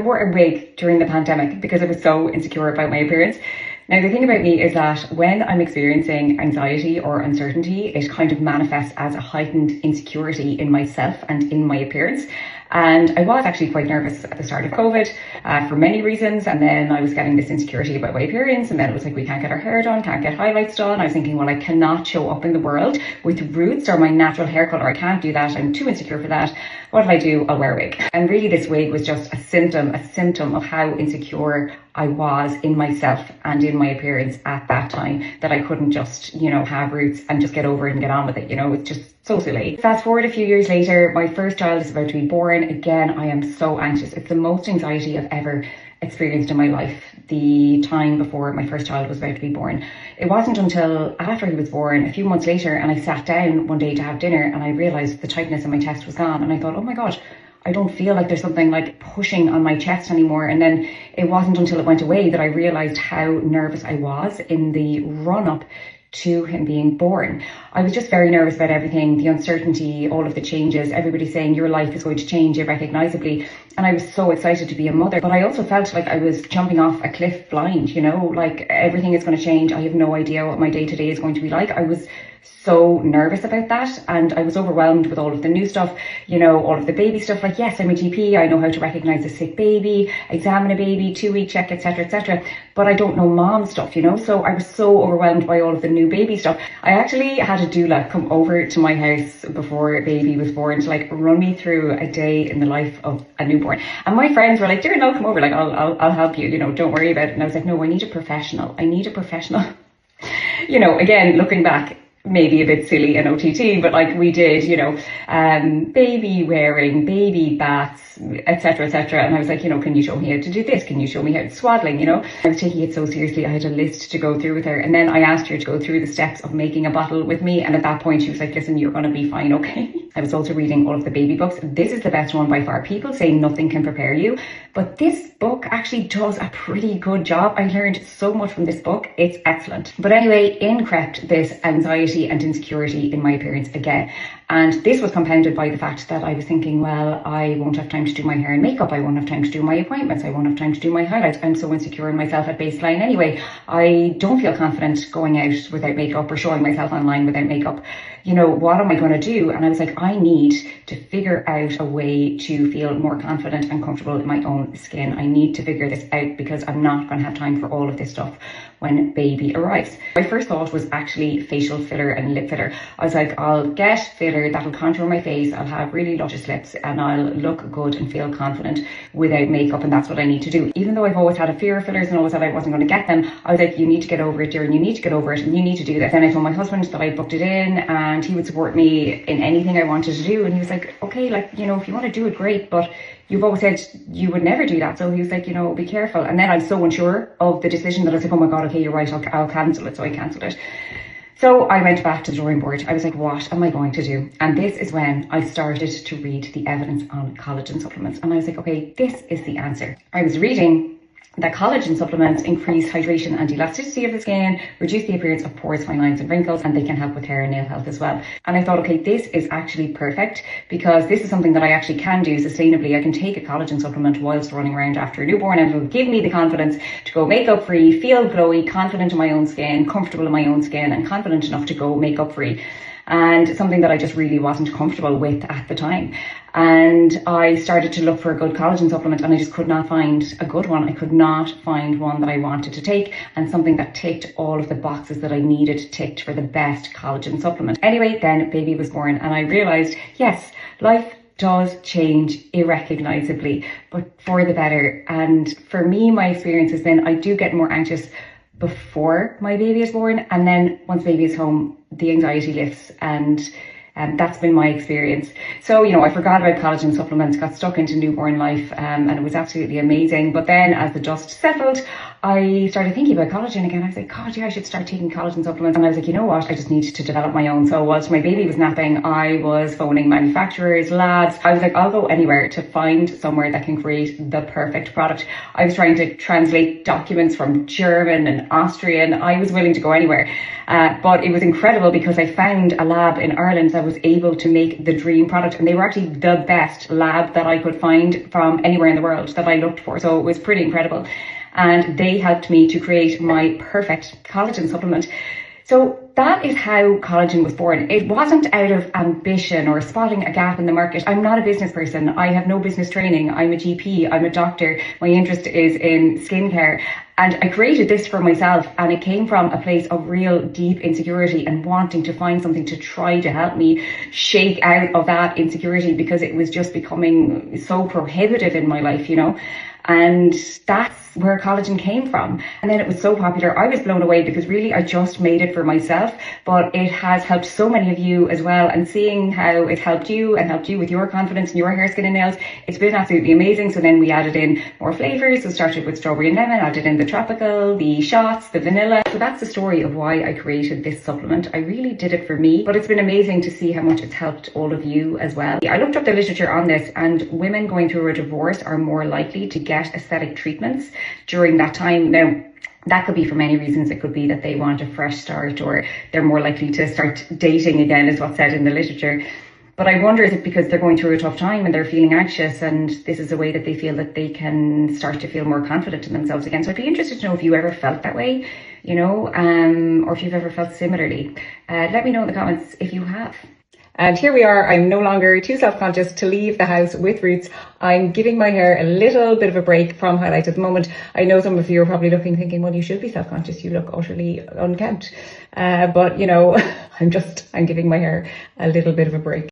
I wore a wig during the pandemic because I was so insecure about my appearance. Now, the thing about me is that when I'm experiencing anxiety or uncertainty, it kind of manifests as a heightened insecurity in myself and in my appearance. And I was actually quite nervous at the start of COVID for many reasons. And then I was getting this insecurity about my appearance. And then it was like, we can't get our hair done, can't get highlights done. I was thinking, well, I cannot show up in the world with roots or my natural hair color. I can't do that. I'm too insecure for that. What do I do? I'll wear a wig. And really this wig was just a symptom of how insecure I was in myself and in my appearance at that time, that I couldn't just, have roots and just get over it and get on with it. It's just so silly. Fast forward a few years later, my first child is about to be born. Again, I am so anxious. It's the most anxiety I've ever experienced in my life, the time before my first child was about to be born. It wasn't until after he was born, a few months later, and I sat down one day to have dinner and I realized the tightness in my chest was gone. And I thought, oh my God, I don't feel like there's something like pushing on my chest anymore. And then it wasn't until it went away that I realized how nervous I was in the run up to him being born. I was just very nervous about everything, the uncertainty, all of the changes, everybody saying your life is going to change irrecognizably. And I was so excited to be a mother, but I also felt like I was jumping off a cliff blind, like everything is going to change. I have no idea what my day-to-day is going to be like. I was so nervous about that, and I was overwhelmed with all of the new stuff, all of the baby stuff. Like, yes, I'm a GP, I know how to recognize a sick baby, examine a baby, 2-week check, etc., but I don't know mom stuff, so I was so overwhelmed by all of the new baby stuff. I actually had a doula come over to my house before baby was born to run me through a day in the life of a newborn. And my friends were like, Darren, I'll come over, I'll help you, don't worry about it. And I was like, no, I need a professional. Again, looking back, maybe a bit silly and OTT, but we did, baby wearing, baby baths, etc., and I was like, can you show me how to do this? Can you show me how to swaddling? I was taking it so seriously. I had a list to go through with her, and then I asked her to go through the steps of making a bottle with me, and at that point she was like, listen, you're going to be fine, okay? I was also reading all of the baby books. This is the best one by far. People say nothing can prepare you, but this book actually does a pretty good job. I learned so much from this book. It's excellent. But anyway, in crept this anxiety and insecurity in my appearance again. And this was compounded by the fact that I was thinking, well, I won't have time to do my hair and makeup. I won't have time to do my appointments. I won't have time to do my highlights. I'm so insecure in myself at baseline anyway. I don't feel confident going out without makeup or showing myself online without makeup. What am I going to do? And I was like, I need to figure out a way to feel more confident and comfortable in my own skin. I need to figure this out because I'm not going to have time for all of this stuff when baby arrives. My first thought was actually facial filler and lip filler. I was like, I'll get filler that'll contour my face, I'll have really luscious lips, and I'll look good and feel confident without makeup, and that's what I need to do. Even though I've always had a fear of fillers and always said I wasn't going to get them, I was like, you need to get over it, Darren, you need to get over it, and you need to do this. Then I told my husband that I booked it in, and he would support me in anything I wanted to do, and he was like, okay, if you want to do it, great, but you've always said you would never do that. So he was like, be careful. And then I was so unsure of the decision that I was like, oh my God, okay, you're right, I'll cancel it. So I cancelled it. So I went back to the drawing board. I was like, what am I going to do? And this is when I started to read the evidence on collagen supplements. And I was like, okay, this is the answer. I was reading that collagen supplements increase hydration and elasticity of the skin, reduce the appearance of pores, fine lines and wrinkles, and they can help with hair and nail health as well. And I thought, okay, this is actually perfect because this is something that I actually can do sustainably. I can take a collagen supplement whilst running around after a newborn, and it'll give me the confidence to go makeup free, feel glowy, confident in my own skin, comfortable in my own skin, and confident enough to go makeup free. And something that I just really wasn't comfortable with at the time. And I started to look for a good collagen supplement, and I just could not find a good one. I could not find one that I wanted to take, and something that ticked all of the boxes that I needed ticked for the best collagen supplement. Anyway, then baby was born, and I realized, yes, life does change irrecognizably, but for the better. And for me, my experience has been I do get more anxious before my baby is born, and then once baby is home, the anxiety lifts, and that's been my experience. So, I forgot about collagen supplements, got stuck into newborn life, and it was absolutely amazing. But then as the dust settled, I started thinking about collagen again. I was like, God, yeah, I should start taking collagen supplements. And I was like, you know what? I just need to develop my own. So whilst my baby was napping, I was phoning manufacturers, labs. I was like, I'll go anywhere to find somewhere that can create the perfect product. I was trying to translate documents from German and Austrian. I was willing to go anywhere. But it was incredible because I found a lab in Ireland that was able to make the dream product. And they were actually the best lab that I could find from anywhere in the world that I looked for. So it was pretty incredible. And they helped me to create my perfect collagen supplement. So that is how collagen was born. It wasn't out of ambition or spotting a gap in the market. I'm not a business person. I have no business training. I'm a GP. I'm a doctor. My interest is in skincare. And I created this for myself, and it came from a place of real deep insecurity and wanting to find something to try to help me shake out of that insecurity, because it was just becoming so prohibitive in my life, you know. And that's where collagen came from. And then it was so popular. I was blown away because really I just made it for myself, but it has helped so many of you as well. And seeing how it helped you and helped you with your confidence in your hair, skin and nails, it's been absolutely amazing. So then we added in more flavors. So started with strawberry and lemon, added in the tropical, the shots, the vanilla. So that's the story of why I created this supplement. I really did it for me, but it's been amazing to see how much it's helped all of you as well. I looked up the literature on this, and women going through a divorce are more likely to get aesthetic treatments during that time. Now, that could be for many reasons. It could be that they want a fresh start, or they're more likely to start dating again, is what's said in the literature. But I wonder, is it because they're going through a tough time and they're feeling anxious, and this is a way that they feel that they can start to feel more confident in themselves again? So I'd be interested to know if you ever felt that way, you know, or if you've ever felt similarly. Let me know in the comments if you have. And here we are. I'm no longer too self-conscious to leave the house with Roots. I'm giving my hair a little bit of a break from highlights at the moment. I know some of you are probably looking, thinking, well, you should be self-conscious. You look utterly unkempt. But, you know, I'm giving my hair a little bit of a break.